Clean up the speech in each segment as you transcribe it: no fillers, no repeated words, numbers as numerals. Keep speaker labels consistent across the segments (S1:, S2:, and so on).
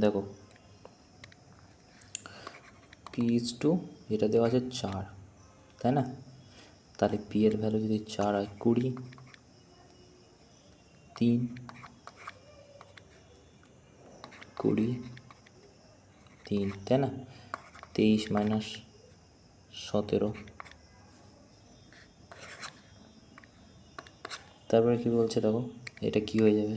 S1: দেখো P is two এটা দেওয়া আছে 4, তাই না? তাহলে পি এর ভ্যালু যদি 4 হয় 20, 3, 20, 3, তাই না? 23 মাইনাস 17, তারপরে কি বলছে দেখো, এটা কি হয়ে যাবে,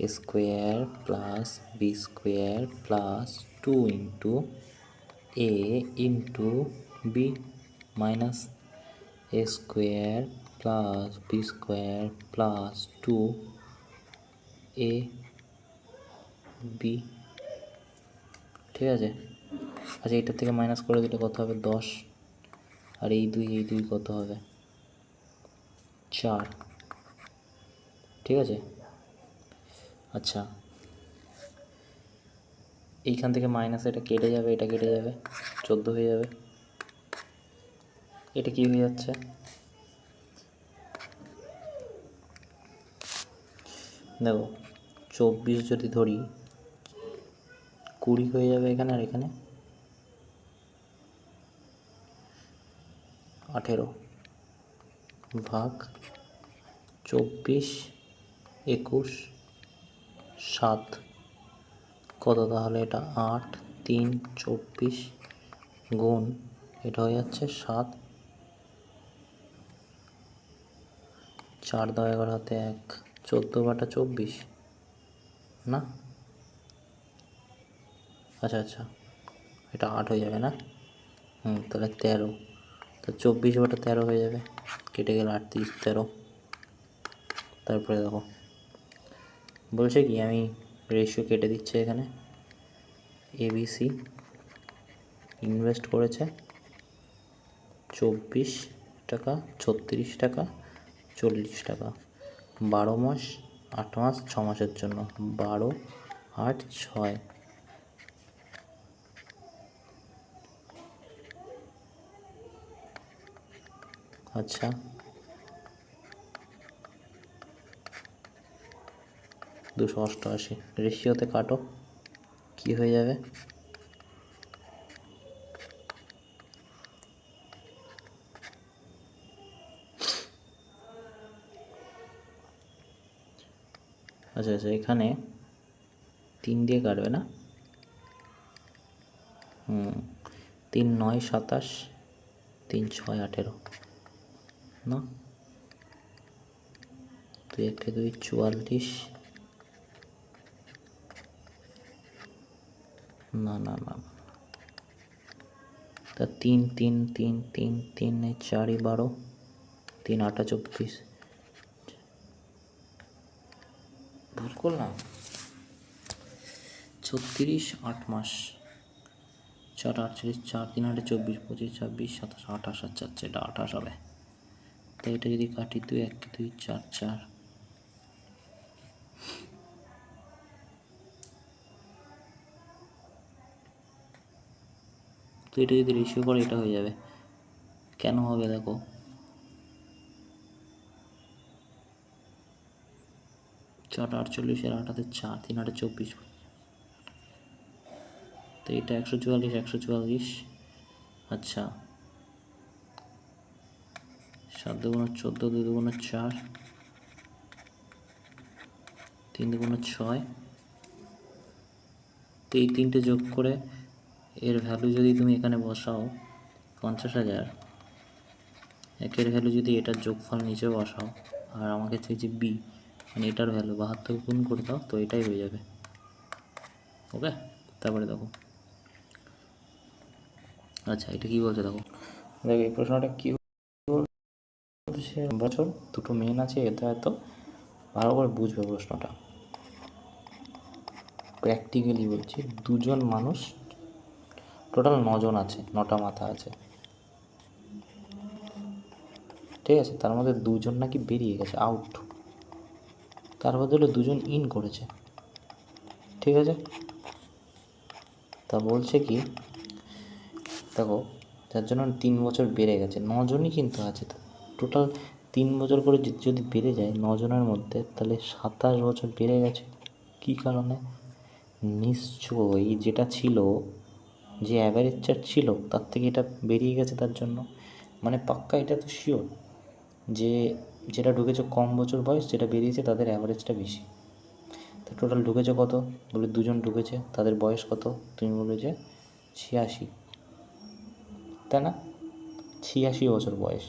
S1: A square plus B square plus 2 into A into B minus A square plus B square plus 2 A B. ঠিক আছে, আচ্ছা এটার থেকে মাইনাস করে দিলে কত হবে, 10, আর এই দুই কত হবে, 4। ঠিক আছে, আচ্ছা এইখান থেকে মাইনাস এটা কেটে যাবে, এটা কেটে যাবে, 14 হয়ে যাবে। এটা কি হয়ে যাচ্ছে, দেখো 24 যদি ধরি 20 হয়ে যাবে এখানে, আর এখানে 18 ভাগ 24, 21, 7 কত, তাহলে এটা 8, 3, 24 গুণ এটা হয়ে যাচ্ছে 7, 4 10 11 হাতে 1, 14 বাটা 24 না, আচ্ছা আচ্ছা এটা 8 হয়ে যাবে না, তাহলে 13, তো 24 বাটা 13 হয়ে যাবে, কেটে গেলে 8 30 13। তারপরে দেখো বলছে কি, আমি রেশিও কেটে দিচ্ছি এখানে, এবিসি ইনভেস্ট করেছে 24 টাকা, 36 টাকা, 40 টাকা, 12 মাস, 8 মাস, 6 মাসের জন্য, 12, 8, 6, আচ্ছা 288, রেশিওতে কাটো কি হয়ে যাবে, আচ্ছা আচ্ছা এখানে 3 দিয়ে কাটবে না, 3 9 27, 3 6 18 না, 2 1 2 44, না না না, তা 3 3 3 3 3 4 12, 3 8 24, ভুল করলাম, 36 8 মাস, 4 48, 4 3 8 24 25 26 27 28, আচ্ছা আচ্ছা এটা 28 হবে। তো এটা যদি কাটি 2 1 2 4 4, তো এটা যদি রেশিও করে এটা হয়ে যাবে, কেন হবে দেখো, চার 48 আর 8 4 3 8 24, তো এটা 144 144, আচ্ছা 7 দুগুণ 14, 2 দুগুণ 4, 3 দুগুণ 6, তো এই তিনটে যোগ করে এর ভ্যালু যদি তুমি এখানে বসাও 50,000, একের ভ্যালু যদি এটার যোগফল নিচে বসাও, আর আমাকে চাইছে বি মানে এটার ভ্যালু 72 গুণ করে দাও, তো এটাই হয়ে যাবে। ওকে, তারপরে দেখো, আচ্ছা এটা কি বলছে দেখো, দেখো এই প্রশ্নটা কি বলছে, বছর দুটো মেন আছে, এটা হয়তো ভালো করে বুঝবে প্রশ্নটা, প্র্যাকটিক্যালি বলছি, দুজন মানুষ, টোটাল 9 জন আছে, 9টা মাথা আছে, ঠিক আছে, তার মধ্যে 2 জন নাকি বেরিয়ে গেছে আউট, তার বদলে 2 জন ইন করেছে, ঠিক আছে, তা বলছে কি দেখো, যার জন্য 3 বছর বেড়ে গেছে, 9 জনই কিন্তু আছে, তো টোটাল 3 বছর করে যদি বেড়ে যায় 9 জনের মধ্যে, তাহলে 27 বছর বেড়ে গেছে, কী কারণে, নিশ্চয়ই যেটা ছিল, যে অ্যাভারেজ চার্ট ছিল তার থেকে এটা বেরিয়ে গেছে, তার জন্য মানে পাক্কা এটা তো শিওর যে যেটা ঢুকেছে কম বছর বয়স, যেটা বেরিয়েছে তাদের অ্যাভারেজটা বেশি। তো টোটাল ঢুকেছে কত? বলে দুজন ঢুকেছে, তাদের বয়স কত? তুমি বলবে যে 86, তাই না? 86 বছর বয়স।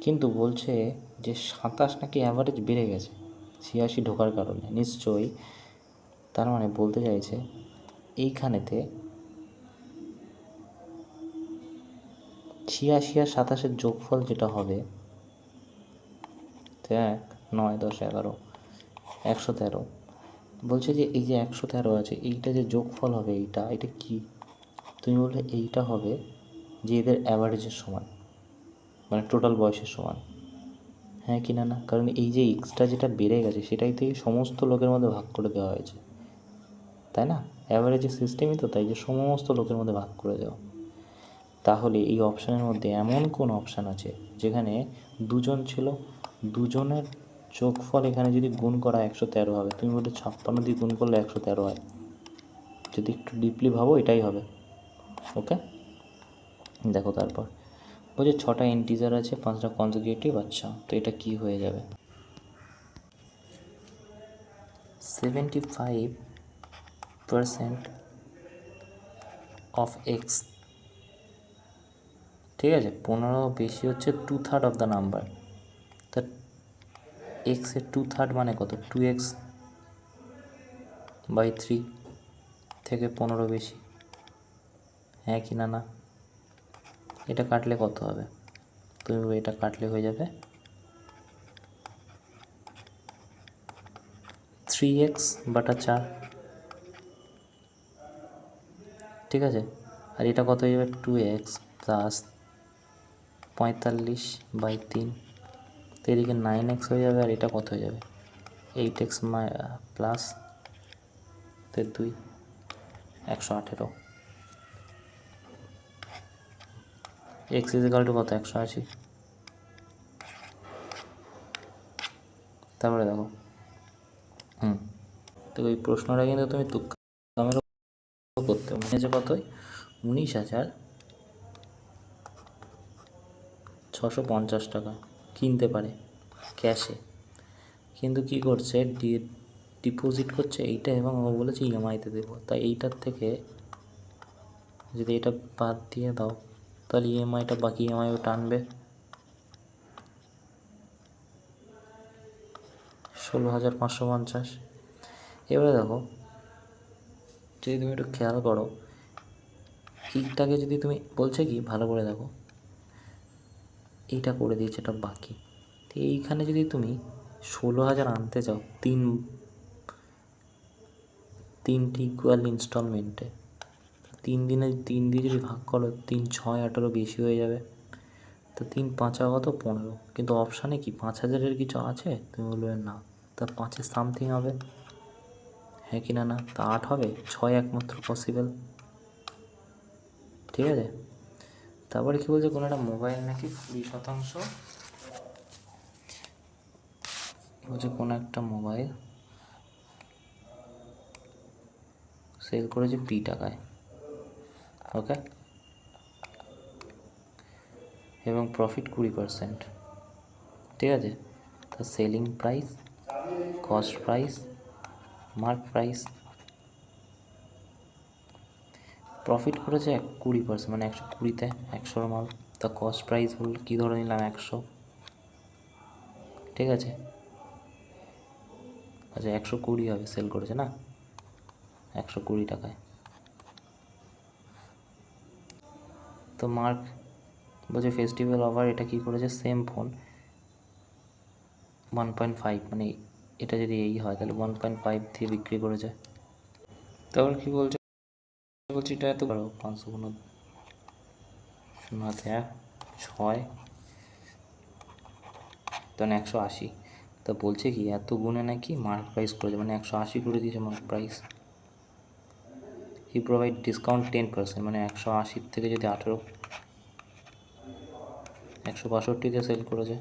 S1: কিন্তু বলছে যে 27 নাকি অ্যাভারেজ বেড়ে গেছে 86 ঢোকার কারণে। নিশ্চয়ই তার মানে বলতে চাইছে এইখানেতে 86 আর 27-এর যোগফল যেটা হবে, 1, 9, 10, 11, 113। বলছে যে এই যে 113 আছে, এইটা যে যোগফল হবে, এটা কি? তুমি বললে এইটা হবে যে এদের অ্যাভারেজের সমান, মানে টোটাল বয়সের সমান। হ্যাঁ কি না? না, কারণ এই যে এক্সট্রা যেটা বেড়ে গেছে সেটাই থেকে সমস্ত লোকের মধ্যে ভাগ করে দেওয়া হয়েছে, তাই না? অ্যাভারেজের সিস্টেমই তো তাই, যে সমস্ত লোকের মধ্যে ভাগ করে দেওয়া। তাহলে এই অপশানের মধ্যে এমন কোন অপশান আছে যেখানে দুজন ছিল, দুজনের যোগফল এখানে যদি গুণ করা 113 হবে? তুমি বলতে 56 দিয়ে গুণ করলে 113 হয়। যদি একটু ডিপলি ভাবো এটাই হবে। ওকে, দেখো তারপর বলছে 6টা ইন্টিজার আছে, 5টা কনজিকিউটিভ। আচ্ছা, তো এটা কি হয়ে যাবে? 75% অফ এক্স, ঠিক আছে? 15 বেশি হচ্ছে 2/3 অফ দ্য নাম্বার। তা এক্সের 2/3 মানে কত? 2x/3 থেকে 15 বেশি। হ্যাঁ কি না? না, এটা কাটলে কত হবে? তুমি এটা কাটলে হয়ে যাবে 3x/4, ঠিক আছে? আর এটা কত হয়ে যাবে? 2x plus 45/3। তো এদিকে 9x হয়ে যাবে, আর এটা কত হয়ে যাবে? 8x plus 2, 118। x is equal two কত? 180। তারপরে দেখো, তো এই প্রশ্নটা কিন্তু তুমি তুক্কামের করতে মনে কতই? 19,650 টাকা কিনতে পারে ক্যাশে, কিন্তু কি করছে? ডিপোজিট করছে এইটা, এবং ও বলেছে ইএমআইতে দেবো। তাই এইটার থেকে যদি এটা বাদ দিয়ে দাও, তাহলে ইএমআইটা, বাকি ইএমআইও টানবে 16,550। এবারে দেখো, যদি তুমি একটু খেয়াল করো এইটাকে, যদি তুমি বলছে কি ভালো করে দেখো, এইটা করে দিয়েছে, এটা বাকি। তো এইখানে যদি তুমি 16,000 আনতে চাও তিনটি ইকুয়াল ইনস্টলমেন্টে, 3 দিনে 3 দিয়ে যদি ভাগ করো, 3, 6, 18 বেশি হয়ে যাবে। তো 3, 5 কত? 15। কিন্তু অপশানে কি 5,000-এর কিছু আছে? তুমি বলবে না, তা 5-এর সামথিং হবে। হ্যাঁ কি না? না, তা 8 হবে, 6 একমাত্র পসিবল, ঠিক আছে? তারপরে কী বলছে? কোনো একটা মোবাইল নাকি 20% বলছে, কোনো একটা মোবাইল সেল করেছে p টাকায়, ওকে, এবং প্রফিট 20%, ঠিক আছে? তার selling price, cost price, mark price. Profit করেছে 20%, মানে 120-তে 100 মাল। তা কস্ট প্রাইস বললে কী ধরে নিলাম? 100, ঠিক আছে? আচ্ছা, 120 হবে, সেল করেছে না 120 টাকায়। তো মার্ক বলছে ফেস্টিভ্যাল অফার, এটা কী করেছে? সেম ফোন 1.5, মানে এটা যদি এই হয় তাহলে 1.5 দিয়ে বিক্রি করেছে। তারপর কী বলছে? বলছি এটা এত বড় 500 কোনো 0, 6, তখন 180। তা বলছে কি এত গুণে নাকি মার্ক প্রাইস করেছে, মানে 180 করে দিয়েছে মার্ক প্রাইস। হি প্রোভাইড ডিসকাউন্ট 10%, মানে 180 থেকে যদি 18, 162-তে সেল করেছে,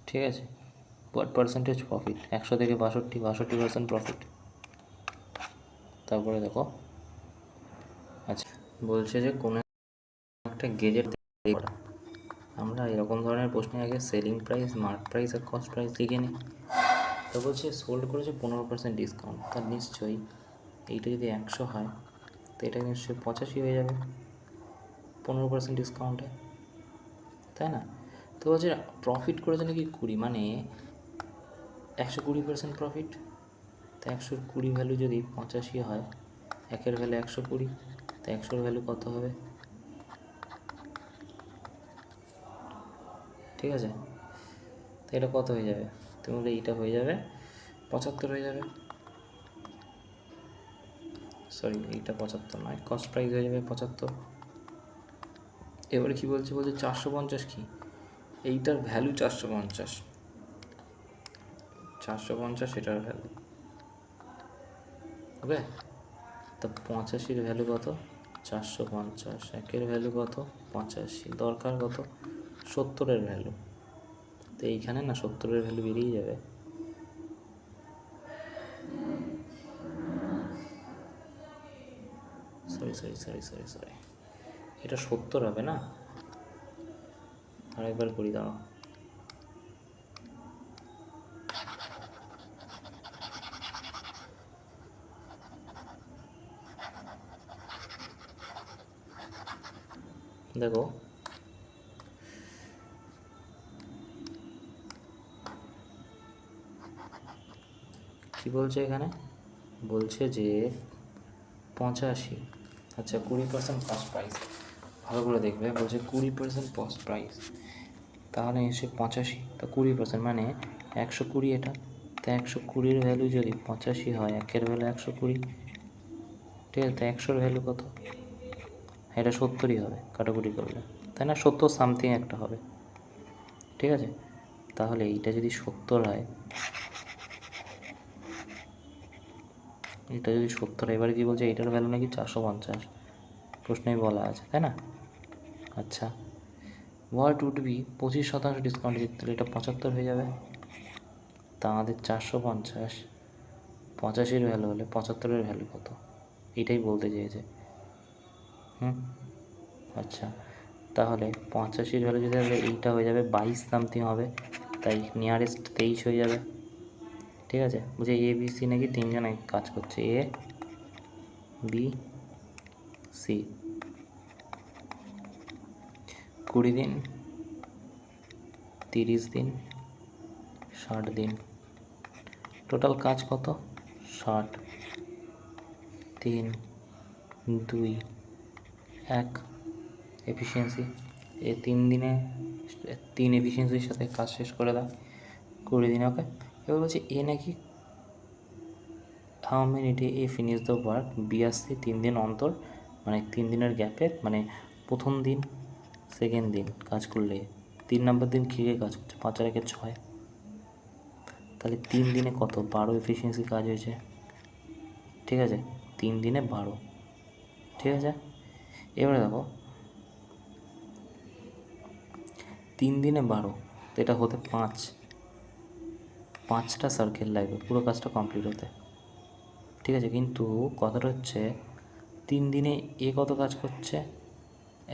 S1: ঠিক আছে? What percentage profit? 100 থেকে 62, 62% প্রফিট। তারপরে দেখো, আচ্ছা বলছে যে কোনো একটা গেজের করা, আমরা এরকম ধরনের প্রশ্নে আগে সেলিং প্রাইস, মার্ক প্রাইস আর কস্ট প্রাইস লিখে নিই। তো বলছে সোল্ড করেছে 15% ডিসকাউন্ট, তার নিশ্চয়ই এইটা যদি 100 হয় তো এটা নিশ্চয়ই 85 হয়ে যাবে 15% ডিসকাউন্টে, তাই না? তো বলছে প্রফিট করেছে নাকি 20, মানে 120% প্রফিট। তো 120 ভ্যালু যদি 85 হয়, একের ভ্যালু 120, তো 100-র ভ্যালু কত হবে? ঠিক আছে, তো এটা কত হয়ে যাবে? তুমি বলে এইটা হয়ে যাবে 75 হয়ে যাবে, সরি এইটা 75 নয়, কস্ট প্রাইস হয়ে যাবে 75। এবারে কী বলছে, বলছে 450 কি, এইটার ভ্যালু 450, 450 এটার ভ্যালু, ওকে। তো 85-র ভ্যালু কত? 450, একের ভ্যালু কত? 85, দরকার কত? 70-এর ভ্যালু। তো এইখানে না 70-এর ভ্যালু বেরিয়ে যাবে, সরি এটা 70 হবে না, আরেকবার করি দাঁড়াও। দেখো কি বলছে এখানে, বলছে যে 85, আচ্ছা 20% কস্ট প্রাইস, ভালো করে দেখবে, বলছে 20% কস্ট প্রাইস, তাহলে এসে 85, তো 20% মানে 120 এটা, তো 120-র ভ্যালু যদি 85 হয়, একের ভ্যালু 120, ঠিক আছে, তো 100-র ভ্যালু কত? এটা 70-ই হবে কাটাকুটি করলে, তাই না? 70 সামথিং একটা হবে, ঠিক আছে। তাহলে এইটা যদি 70 হয়, এটা যদি 70, এবারে কি বলছে, এটার ভ্যালু নাকি 450, প্রশ্নেই বলা আছে, তাই না? আচ্ছা, হোয়াট উড বি 25% ডিসকাউন্ট দিতে, তাহলে এটা 75 হয়ে যাবে। তা আমাদের 450, 85-র ভ্যালু হলে 75-এর ভ্যালু কত, এটাই বলতে চেয়েছে। আচ্ছা, তাহলে 85-র ভ্যালু যদি হবে, এইটা হয়ে যাবে 22 সামথিং হবে, তাই নিয়ারেস্ট 23 হয়ে যাবে, ঠিক আছে। বুঝে এ বি সি নাকি তিনজন কাজ করছে, এ বি সি, 20 দিন, 30 দিন, 60 দিন, টোটাল কাজ কত? 60, 3, 2, 1 এফিসিয়েন্সি, এ 3 দিনে 3 এফিসিয়েন্সির সাথে কাজ শেষ করে দাও 20 দিনে, ওকে। এবার বলছি এ নাকি how many day A finish the work, B আসছে 3 দিন অন্তর, মানে 3 দিনের গ্যাপে, মানে প্রথম দিন সেকেন্ড দিন কাজ করলে 3 নম্বর দিন কী কাজ করছে, 5 আর 1 6, তাহলে 3 দিনে কত? 12 এফিসিয়েন্সি কাজ হয়েছে, ঠিক আছে, 3 দিনে 12, ঠিক আছে। এবারে দেখো 3 দিনে 12, তো এটা হতে 5টা সার্কেল লাগবে পুরো কাজটা কমপ্লিট হতে, ঠিক আছে। কিন্তু কথাটা হচ্ছে 3 দিনে এ কত কাজ করছে,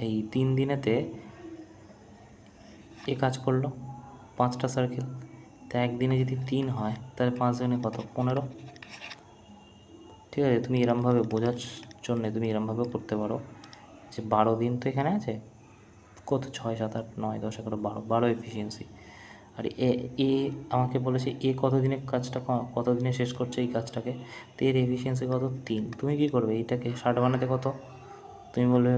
S1: এই 3 দিনেতে এ কাজ করলো 5টা সার্কেল, তো একদিনে যদি 3 হয় তাহলে 5 দিনে কত? 15, ঠিক আছে। তুমি এরমভাবে বোঝার জন্যে তুমি এরমভাবে করতে পারো যে 12 দিন তো এখানে আছে, কত 6, 7, 8, 9, 10, 11, 12 এফিসিয়েন্সি, আর এ আমাকে বলেছে এ কত দিনে কাজটা, কত দিনে শেষ করছে এই কাজটাকে, তো এর এফিসিয়েন্সি কত? 3। তুমি কী করবে, এইটাকে 60 বানাতে কত? তুমি বলবে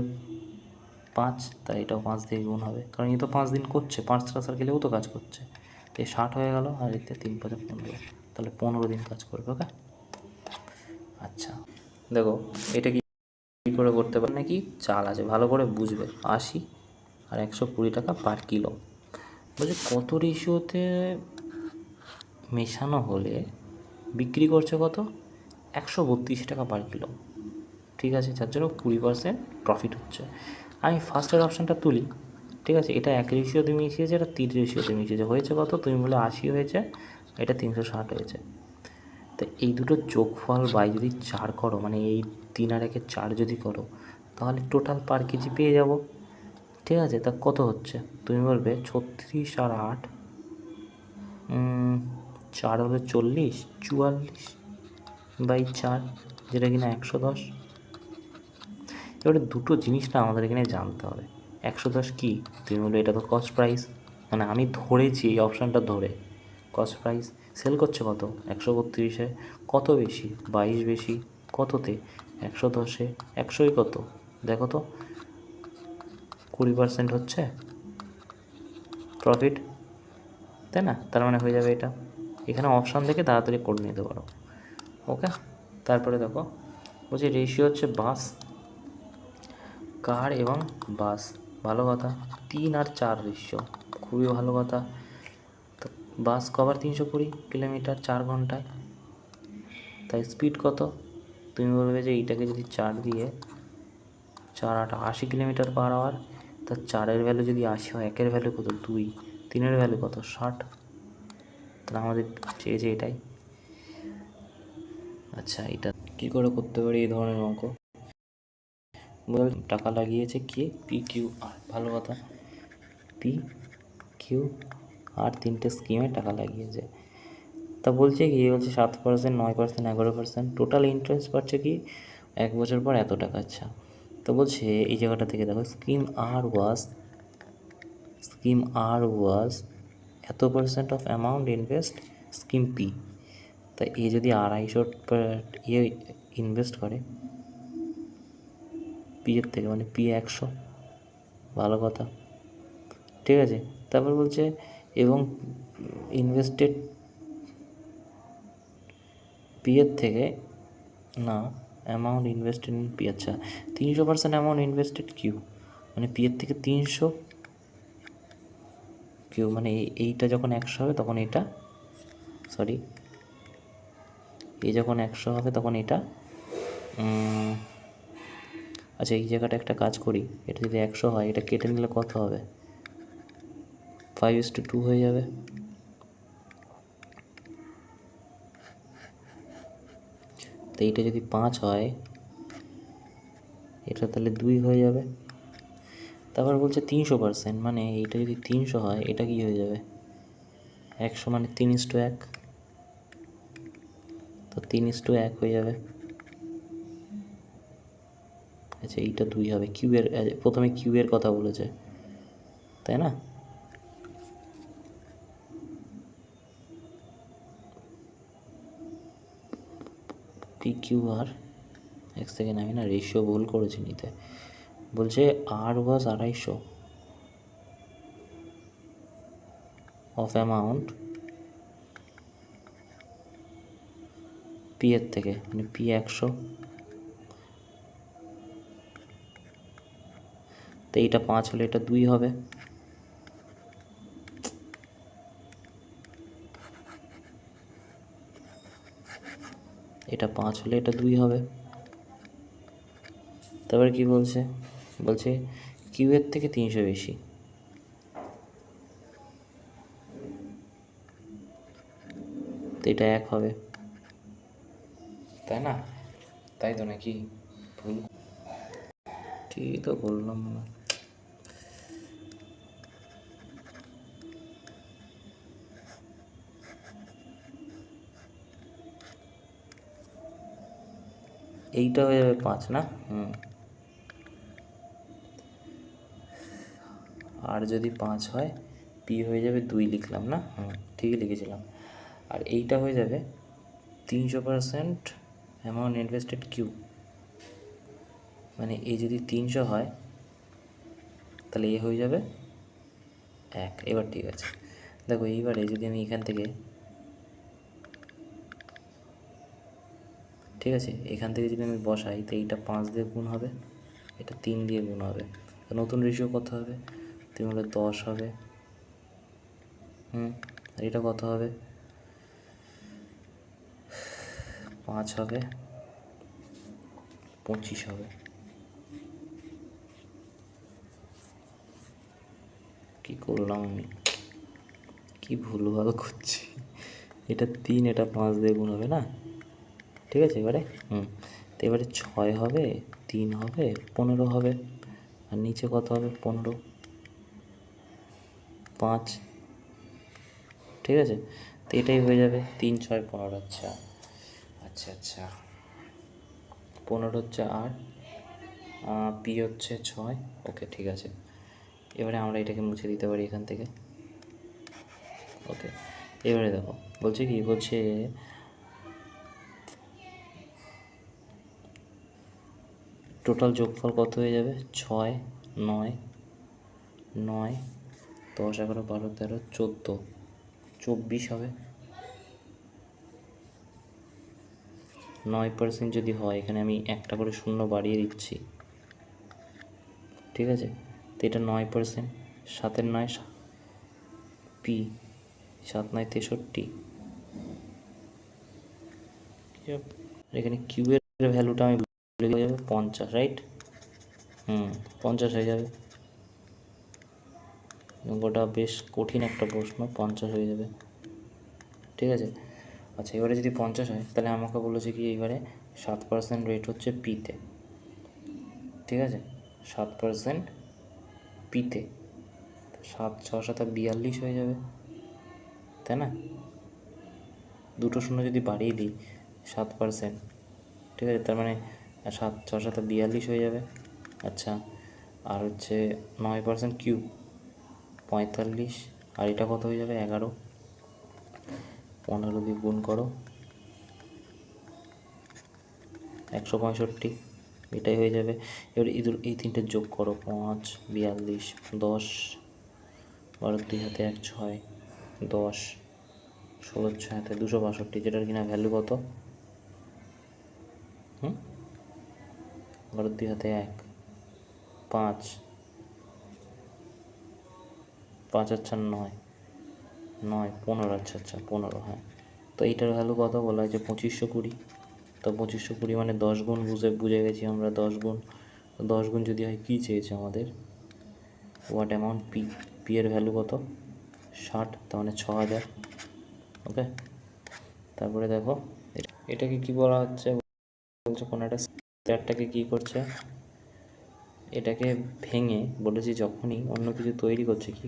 S1: 5, তাই এটাও 5 দিয়ে গুণ হবে, কারণ এ তো 5 দিন করছে, 5টা সার্কেলেও তো কাজ করছে, তো এই 60 হয়ে গেল, আর এতে 3, 5, 15, তাহলে 15 দিন কাজ করবে, ওকে। আচ্ছা দেখো এটা কী করে করতে পারে, নাকি চাল আছে, ভালো করে বুঝবে, 80 আর 120 টাকা পার কিলো, বলছে কত রেশিওতে মেশানো হলে বিক্রি করছে কত? 132 টাকা পার কিলো, ঠিক আছে, যার জন্য 20% প্রফিট হচ্ছে। আমি ফার্স্টের অপশানটা তুলি, ঠিক আছে, এটা 1 রেশিওতে মিশিয়েছে, এটা 3 রেশিওতে মিশিয়েছে, হয়েছে কত? তুমি বলে 80 হয়েছে, এটা 360 হয়েছে, তো এই দুটো যোগফল বাই যদি 4 করো, মানে এই 3 আর 1 4 যদি করো, তাহলে টোটাল পার কেজি পেয়ে যাব। ঠিক আছে, তা কত হচ্ছে তুমি বলবে 36 আর 8, 4 হলে 40, 44 বাই 4, যেটা কিনা 110। এবারে দুটো জিনিসটা আমাদের এখানে জানতে হবে। 110 কি? তুমি বলবে এটা তো কস্ট প্রাইস, মানে আমি ধরেছি এই অপশানটা ধরে কস্ট প্রাইস। সেল করছে কত? 132-এ। কত বেশি? 22 বেশি। কততে? 110-এ। 100-ই কত দেখো তো, 20% হচ্ছে প্রফিট, তাই না? তার মানে হয়ে যাবে এটা। এখানে অপশান দেখে তাড়াতাড়ি করে নিতে পারো। ওকে, তারপরে দেখো বলছি রেশিও হচ্ছে বাস, কার এবং বাস। ভালো কথা, 3 আর 4 রেশিও, খুবই ভালো কথা। তো বাস কভার 320 কিলোমিটার 4 ঘন্টায়, তাই স্পিড কত? তুমি বলবে যে এইটাকে যদি 4 দিয়ে 4 8 80 কিলোমিটার পার আওয়ার, তা 4-এর ভ্যালু যদি 80 হয়, 1-এর ভ্যালু কত? 2, 3-এর ভ্যালু কত? 60। তাহলে আমাদের চেয়েছে এটাই। আচ্ছা, এটা কী করে করতে পারি এই ধরনের অঙ্ক? টাকা লাগিয়েছে কে? P Q R. ভালো কথা, পি কিউ আর 3টে স্কিমে টাকা লাগিয়েছে। তা বলছে কি, বলছে 7%, 9%, 11%, টোটাল ইন্টারেস্ট পাচ্ছে কি 1 বছর পর এত টাকা। আচ্ছা, তো বলছে এই জায়গাটা থেকে দেখো, স্কিম আর ওয়াজ এত percent of amount invest scheme P. তা এ যদি 250 ইনভেস্ট করে পি এর থেকে, মানে পি 100। ভালো কথা, ঠিক আছে। তারপর বলছে এবং ইনভেস্টেড পি এর থেকে, না, অ্যামাউন্ট ইনভেস্টেড ইন পি। আচ্ছা, 300% অ্যামাউন্ট ইনভেস্টেড কিউ, মানে পি এর থেকে 300 কিউ, মানে এইটা যখন 100 হবে তখন এটা, সরি, এই যখন 100 হবে তখন এটা, আচ্ছা এই জায়গাটা একটা কাজ করি, এটা যদি 100 হয়, এটা কেটে নিলে কত হবে? 5:2 হয়ে যাবে। তো এইটা যদি 5 হয়, এটা তাহলে 2 হয়ে যাবে। তারপর বলছে 300%, মানে এইটা যদি 300 হয়, এটা কি হয়ে যাবে? 100 মানে 3:1, তো 3:1 হয়ে যাবে। আচ্ছা, এইটা 2 হবে। কিউবের, প্রথমে কিউবের কথা বলেছে, তাই না? পি কিউ আর, 1 সেকেন্ড, আমি না রেশিও ভুল করেছি নিতে। বলছে আর ওয়াজ 250 অফ অ্যামাউন্ট পি এর থেকে, মানে পি 100। তো এইটা 5 হলে এটা 2 হবে। এটা 5 হলে এটা 2 হবে। তারপরে কি বলছে? বলছে কিউ এর থেকে 300 বেশি, তো এটা 1 হবে, তাই না? তাই তো নাকি? ভুল? ঠিকই তো বললাম না? এইটা হয়ে যাবে 5, না? আর যদি 5 হয়, পি হয়ে যাবে 2 লিখলাম না? ঠিকই লিখেছিলাম। আর এইটা হয়ে যাবে 300% অ্যামাউন্ট ইনভেস্টেড কিউ, মানে এই যদি 300 হয়, তাহলে এ হয়ে যাবে 1। এবার ঠিক আছে, দেখো এইবারে যদি আমি এখান থেকে, ঠিক আছে, এখান থেকে যদি আমি বসাই, তো এইটা 5 দিয়ে গুণ হবে, এটা 3 দিয়ে গুণ হবে। নতুন রেশিও কত হবে? তুমি বলে 10 হবে। আর এটা কত হবে? 5 হবে, 25 হবে। কি করলাম আমি? কি ভুলভাল করছি? এটা 3, এটা 5 দিয়ে গুণ হবে না? ঠিক আছে। এবারে তো এবারে 6 হবে, 3 হবে, 15 হবে, আর নিচে কত হবে? 15, 5, ঠিক আছে। তো এটাই হয়ে যাবে 3, 6, 15। আচ্ছা আচ্ছা আচ্ছা, 15 হচ্ছে 8, পি হচ্ছে 6। ওকে, ঠিক আছে। এবারে আমরা এটাকে মুছে দিতে পারি এখান থেকে। ওকে, এবারে দেখো বলছে কি, বলছে টোটাল যোগফল কত হয়ে যাবে? 6, 9, 9, 10, 11, 12, 13, 14, 24 হবে। 9% যদি হয়, এখানে আমি একটা করে শূন্য বাড়িয়ে দিচ্ছি, ঠিক আছে। তো এটা 9%, 7-এর 9 পি, 7 9 63। এখানে কিউবের ভ্যালুটা আমি ভুলে যাবে 50, রাইট? 50 হয়ে যাবে। অঙ্কটা বেশ কঠিন একটা প্রশ্ন, 50 হয়ে যাবে, ঠিক আছে। আচ্ছা, এবারে যদি 50 হয়, তাহলে আমাকে বলেছে কি এবারে 7% রেট হচ্ছে পিতে, ঠিক আছে। 7% পিতে, 7 6 7 42 হয়ে যাবে, তাই না? দুটো শূন্য যদি বাড়িয়ে দিই 7%, ঠিক আছে, তার মানে 7 6 7 42 হয়ে যাবে। আচ্ছা, আর হচ্ছে 9% কিউব 45, আর এটা কত হয়ে যাবে? 11, 15 দিয়ে গুণ করো, 165, এটাই হয়ে যাবে। এবার এই তিনটে যোগ করো, 5 42 10, 12 2 হাতে 1 6, 10 16 6 হাতে 262, যেটার কিনা ভ্যালু কত? 12 2 হাতে 1, 5 5 আচ্ছা 9 9 15, আচ্ছা আচ্ছা 15, হ্যাঁ। তো এইটার ভ্যালু কত বলা হয়েছে? 2520। তো 2520 মানে 10 গুণ, বুঝে গেছি আমরা 10 গুণ। 10 গুণ যদি হয়, কী চেয়েছে আমাদের? হোয়াট অ্যামাউন্ট পি, পি এর ভ্যালু কত? 60, তার মানে 6000। ওকে, তারপরে দেখো এটাকে কি বলা হচ্ছে, বলছে কোনো একটা স্পেয়ারটাকে কী করছে, এটাকে ভেঙে বলেছি যখনই অন্য কিছু তৈরি করছে, কী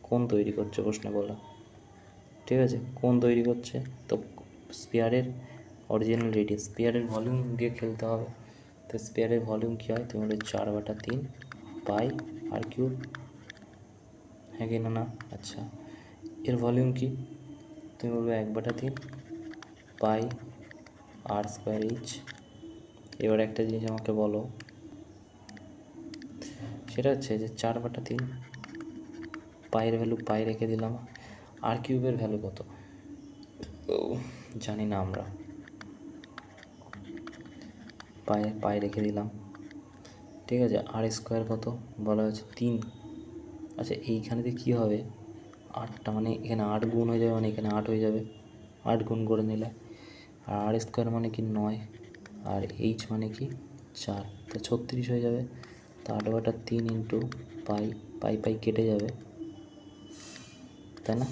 S1: কোন তৈরি করছে প্রশ্নে বলা, ঠিক আছে, কোন তৈরি করছে। তো স্পেয়ারের অরিজিনাল রেডিয়াস, স্পেয়ারের ভলিউম দিয়ে খেলতে হবে। তো স্পেয়ারের ভলিউম কী হয়? তুমি বলে 4/3 পাই আর কিউব, হ্যাঁ কি না? আচ্ছা, এর ভলিউম কি? তুমি বলবে 1/3 পাই আর স্কোয়ার এইচ। এবার একটা জিনিস আমাকে বলো, সেটা হচ্ছে যে 4/3 পাইয়ের ভ্যালু পাই রেখে দিলাম, আর কিউবের ভ্যালু কত জানি না আমরা, পাই রেখে দিলাম, ঠিক আছে। আর স্কোয়ার কত বলা হয়েছে? 3। আচ্ছা, এইখানেতে কী হবে? 8টা মানে এখানে 8 গুণ হয়ে যাবে, মানে এখানে 8 হয়ে যাবে, 8 গুণ করে নিলে। আর আর স্কোয়ার মানে কি 9, আর এইচ মানে কি 4, তো 36 হয়ে যাবে। তো 8/3 ইন্টু পাই, পাই পাই কেটে যাবে, তাই না?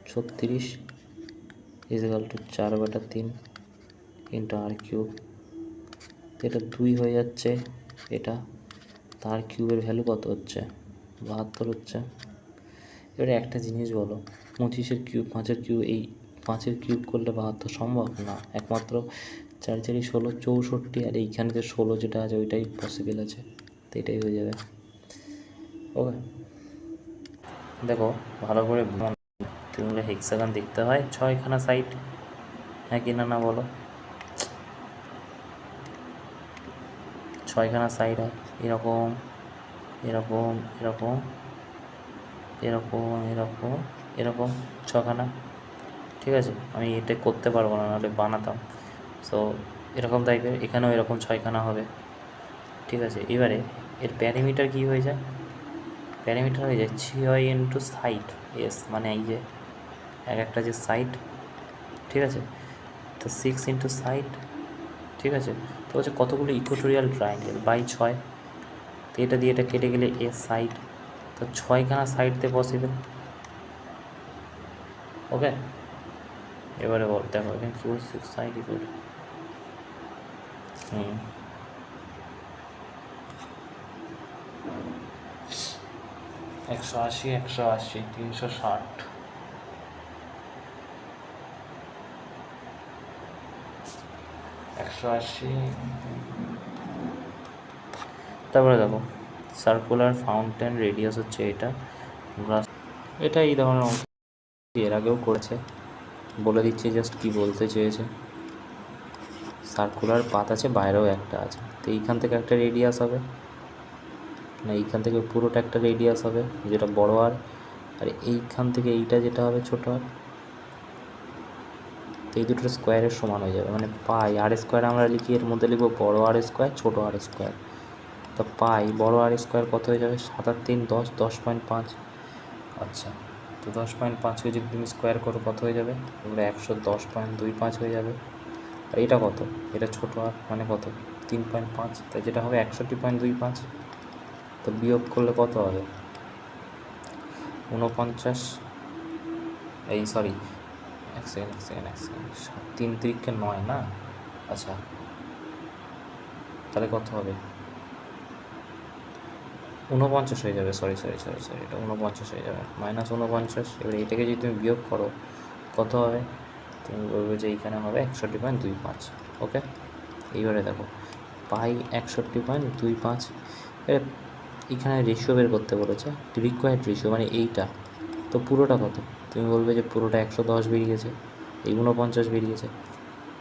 S1: 36 ইজিক্যাল টু 4/3 ইন্টু আর কিউব। এটা 2 হয়ে যাচ্ছে এটা, তার কিউবের ভ্যালু কত হচ্ছে? 72 হচ্ছে। এবারে একটা জিনিস বলো, 25-এর কিউব 5-এর কিউব, এই 5-এর কিউব করলে 72 সম্ভব না, একমাত্র 4 4 16 64, আর এইখানে যে 16 যেটা আছে ওইটাই পসিবল আছে, তো এটাই হয়ে যাবে। ওকে, দেখো ভালো করে তুমি হেক্সাগন দেখতে হয় 6খানা সাইড, হ্যাঁ কি না বলো? 6খানা সাইড হয়, এরকম এরকম এরকম এরকম এরকম এরকম 6খানা, ঠিক আছে। আমি এটা করতে পারবো না, নাহলে বানাতাম। সো এরকম টাইপের এখানেও এরকম 6খানা হবে, ঠিক আছে। এবারে এর প্যারামিটার কী হয়ে যায়? প্যারামিটার হয়ে যায় 6 ইন্টু সাইড এস, মানে এই যে একটা যে সাইড, ঠিক আছে। তো 6 ইন্টু সাইড, ঠিক আছে। তো হচ্ছে কতগুলো ইকুয়েটোরিয়াল ট্রায়াঙ্গেল বাই 6, তো এটা দিয়ে এটা কেটে গেলে এ সাইড, তো 6খানা সাইডতে পসিবল। ওকে, এবারে বল, দেখো এখানে কী বলছে? Side equal 180 180 360 180। তারপরে দেখো সার্কুলার ফাউন্টেন রেডিয়াস হচ্ছে এটা, গ্লাস এটা এই ধরনের অঙ্ক এর আগেও করেছে, বলে দিচ্ছি জাস্ট কি বলতে চেয়েছে। সার্কুলার পাত আছে, বাইরেও একটা আছে, তো এইখান থেকে একটা রেডিয়াস হবে না, এইখান থেকে পুরোটা একটা রেডিয়াস হবে যেটা বড় আর এইখান থেকে এইটা যেটা হবে ছোটো আর, তো এই দুটোর স্কোয়ারের সমান হয়ে যাবে, মানে পাই আর স্কোয়ার আমরা লিখি, এর মধ্যে লিখবো বড় আর স্কোয়ার ছোটো আর স্কোয়ার। তো পাই বড় আর স্কোয়ার কত হয়ে যাবে, 7 আর 3 10, 10.5। আচ্ছা, তো 10.5কে যদি তুমি স্কোয়ার করো কত হয়ে যাবে, এবারে 110.25 হয়ে যাবে। আর এটা কত, এটা ছোটো আর মানে কত 3.5, তাই যেটা হবে 61.25। তো বিয়োগ করলে কত হবে 49, এই সরি এক সেকেন্ড 3 3কে 9 না, আচ্ছা তাহলে কত হবে 49 হয়ে যাবে, সরি এটা 49 হয়ে যাবে, -49। এবার এটাকে যদি তুমি বিয়োগ করো কত হবে, তুমি বলবে যে এইখানে হবে 61.25। ওকে, এইবারে দেখো পাই 61.25, এখানে রেশিও বের করতে বলেছে, রিকোয়ার্ড রেশিও মানে এইটা, তো পুরোটা কত, তুমি বলবে যে পুরোটা 110 বেরিয়েছে, এই 49 বেরিয়েছে,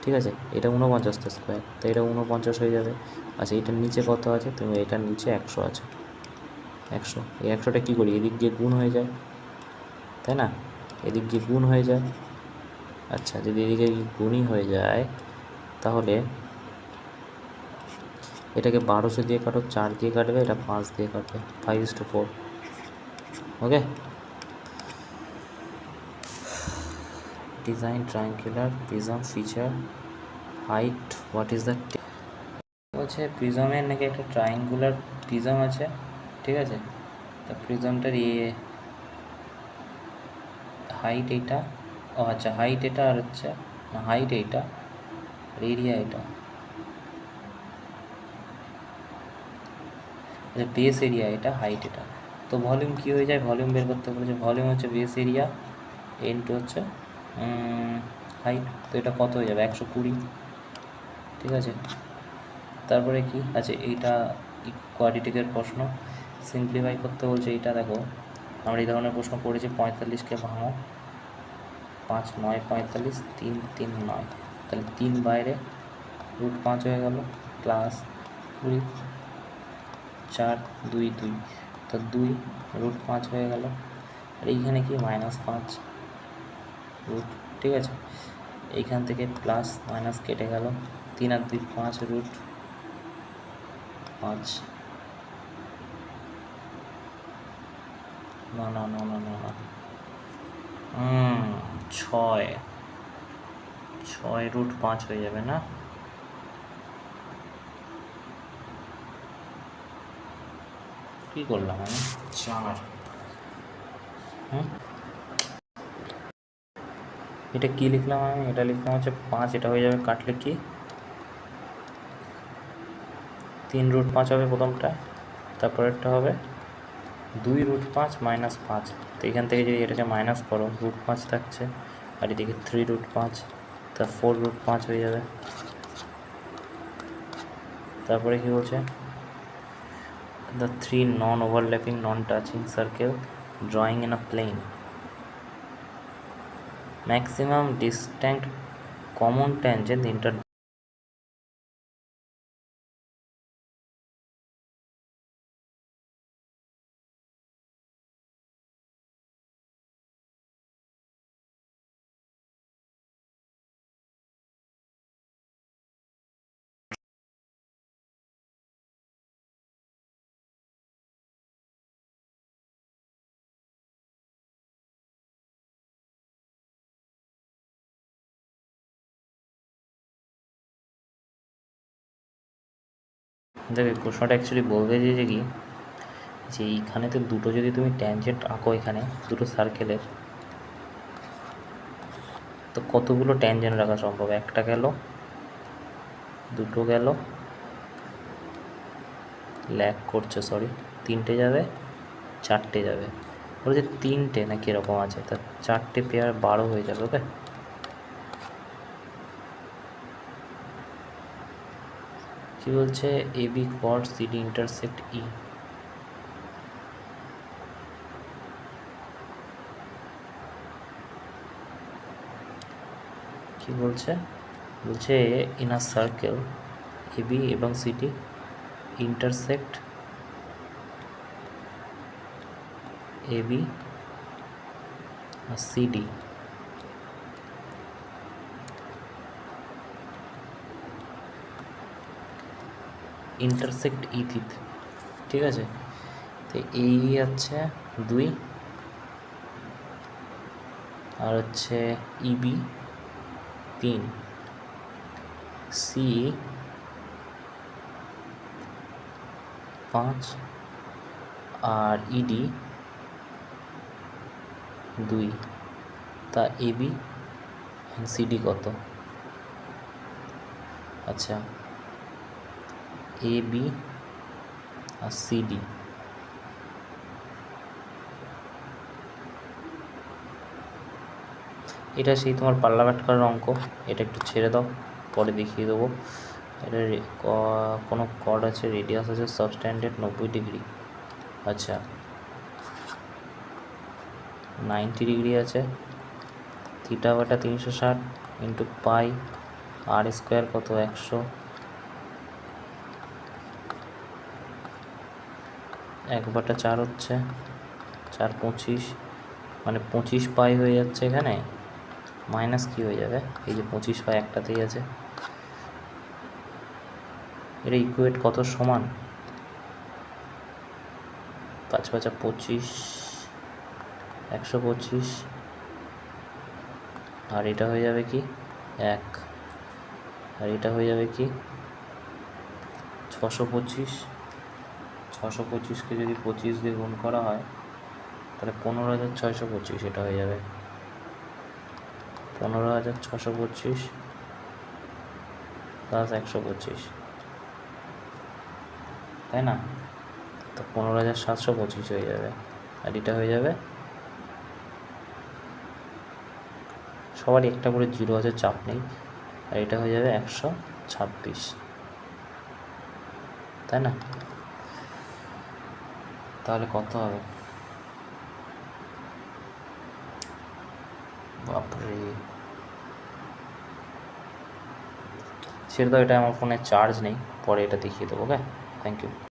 S1: ঠিক আছে, এটা 49টা স্কোয়ার, তো এটা 49 হয়ে যাবে। আচ্ছা এটার নিচে কত আছে, তুমি এটার নিচে 100 আছে, 100, এই 100টা কী করি, এদিক দিয়ে গুণ হয়ে যায়, তাই না, এদিক দিয়ে গুণ হয়ে যায়। আচ্ছা যদি এদিকে গুণই হয়ে যায় তাহলে এটাকে 1200 দিয়ে কাটো, 4 দিয়ে কাটবে, এটা 5 দিয়ে কাটবে, 5:4। Okay, design triangular prism feature height what is the, বলছে প্রিজমের নাকি একটা ট্রায়াঙ্গুলার প্রিজম আছে, ঠিক আছে, তা প্রিজমটার হাইট এইটা, ও আচ্ছা হাইট এটা আর হচ্ছে না, হাইট এইটা আর এরিয়া এটা, আচ্ছা বেস এরিয়া এটা, হাইট এটা, তো ভলিউম কী হয়ে যায়, ভলিউম বের করতে বলেছে, ভলিউম হচ্ছে বেস এরিয়া ইনটু হচ্ছে হাইট, তো এটা কত হয়ে যাবে 120, ঠিক আছে। তারপরে কি আছে, এইটা কোয়াড্রেটিকের প্রশ্ন, সিম্পলিফাই করতে বলছে, এইটা দেখো আমরা এই ধরনের প্রশ্ন করেছি, 45কে ভাঙো, 5 9 45, 3 3 9, তাহলে 3 বাইরে, √5 হয়ে গেল, প্লাস 20, 4 2 2, তো 2 √5 হয়ে গেল, আর এইখানে কি -5 রুট, ঠিক আছে, এইখান থেকে প্লাস মাইনাস কেটে গেল, 3 আর 2 5, √5, না 6 √5 হয়ে যাবে না, কী করলাম আমি 4, এটা কি লিখলাম আমি, এটা লিখলাম হচ্ছে 5, এটা হয়ে যাবে কাটলে কি 3 √5 হবে প্রথমটা, তারপরেরটা হবে 2 √5 -5, তো এখান থেকে যদি এটাকে মাইনাস করো √5 থাকছে, আর এদিকে 3 √5, তা 4 √5 হয়ে যাবে। তারপরে কি বলছে, the 3 non overlapping non touching circle drawing in a plane, maximum distant common tangent inter, দেখো প্রশ্নটা অ্যাকচুয়ালি বলতে চেয়েছে কি, যে এইখানে তো দুটো যদি তুমি ট্যানজেন্ট আঁকো, এখানে দুটো সার্কেলের, তো কতগুলো ট্যানজেন্ট রাখা সম্ভব, একটা গেল, দুটো গেল, ল্যাগ করছে, সরি, 3টে যাবে, 4টে যাবে, বলছে 3টে না কীরকম আছে, তা 4টে পেয়ার 12 হয়ে যাবে। ওকে, কি বলছে, A B quad CD intersect E, কি বলছে, বলছে in a circle A B এবং সিডি ইন্টারসেক্ট এ বি আর সিডি, ইন্টারসেক্ট ই, ঠিক আছে। তো এই হচ্ছে 2 আর হচ্ছে ইবি 3, সি 5 আর ইডি 2। তা এবি সিডি কত? আচ্ছা, এ বি আর সিডি, এটা সেই তোমার পাল্লা বাটকার অঙ্ক, এটা একটু ছেড়ে দাও, পরে দেখিয়ে দেবো। এটা কোনো কর্ড আছে, রেডিয়াস আছে সাবস্ট্যান্ডার্ড 90 ডিগ্রি, আচ্ছা 90 ডিগ্রি আছে, থিটা বাটা 360 ইন্টু পাই আর স্কোয়ার কত 100, 1/4 হচ্ছে 4 25, মানে 25 পাই হয়ে যাচ্ছে এখানে, মাইনাস কি হয়ে যাবে, এই যে 25 পাই একটাতেই আছে, এটা ইকুয়েট কত সমান 5 5 25, 125, আর এটা হয়ে যাবে কি 1, আর এটা হয়ে যাবে কি 625, 625কে যদি 25 দিয়ে গুণ করা হয় তাহলে 15,625, এটা হয়ে যাবে 15,625 প্লাস 125, তাই না, তো 15,725 হয়ে যাবে, আর এটা হয়ে যাবে, সবারই একটা করে 0 আছে, চাপ নেই, আর এটা হয়ে যাবে 126, তাই না, তাহলে কত হবে, বাপরে, ছেড়ে দাও, এটা আমার ফোনে চার্জ নেই, পরে এটা দেখিয়ে দেবো। ওকে, থ্যাংক ইউ।